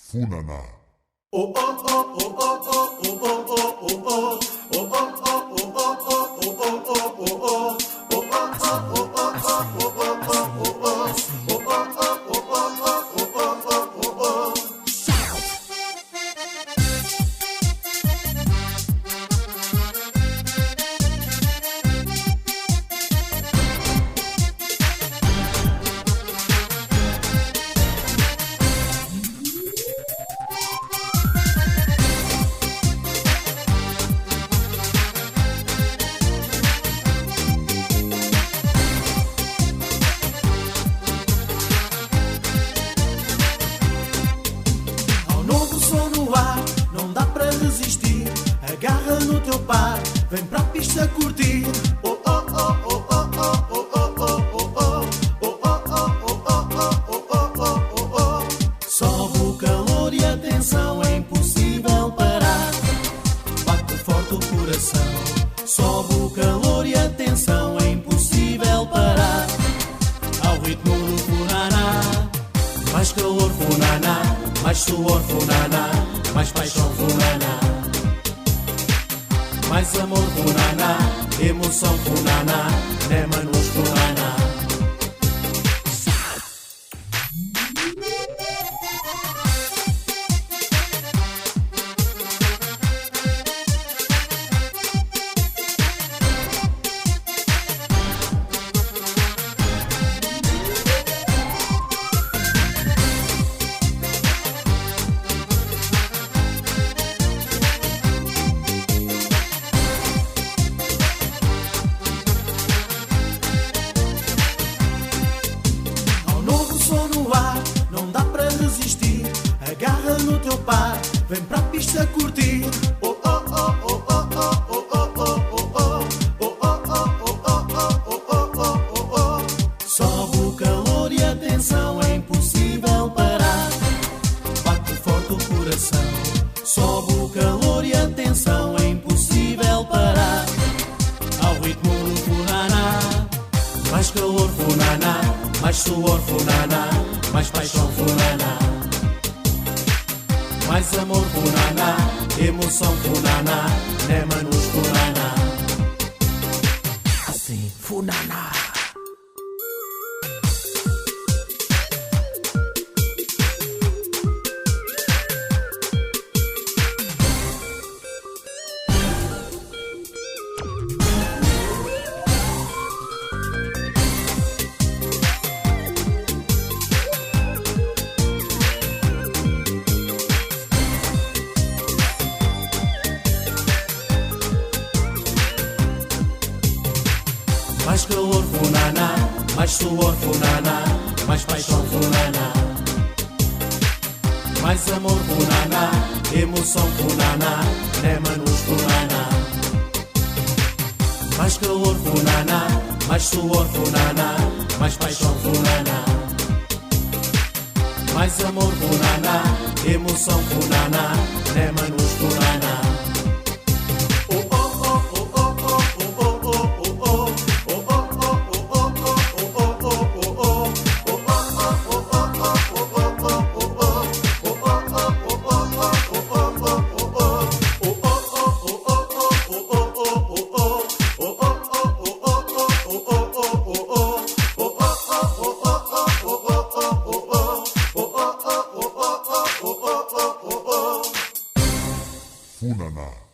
Funaná. Agarra no teu par, vem para a pista curtir. Sobe o calor e a tensão, é impossível parar. Bate forte o coração. Sobe o calor e a tensão, é impossível parar. Ao ritmo do funaná, mais calor funaná, mais suor funaná, mais paixão funaná. Mais amor funaná, emoção funaná, né manos funaná. Não dá para resistir, agarra no teu par, vem para a pista curtir. Sobe o calor e a tensão, é impossível parar. Bate forte o coração. Sobe o calor e a tensão, é impossível parar. Ao ritmo do funaná, mais calor funaná, mais suor funaná, mais paixão funaná. Mais amor funaná, emoção funaná, né manos funaná. Assim, funaná. Mais calor funaná, mais suor funaná, mais paixão funaná. Mais amor funaná, emoção funaná, né manos funaná. Mais calor funaná, mais suor funaná, mais paixão funaná. Mais amor funaná, emoção funaná, né manos funaná. Funaná.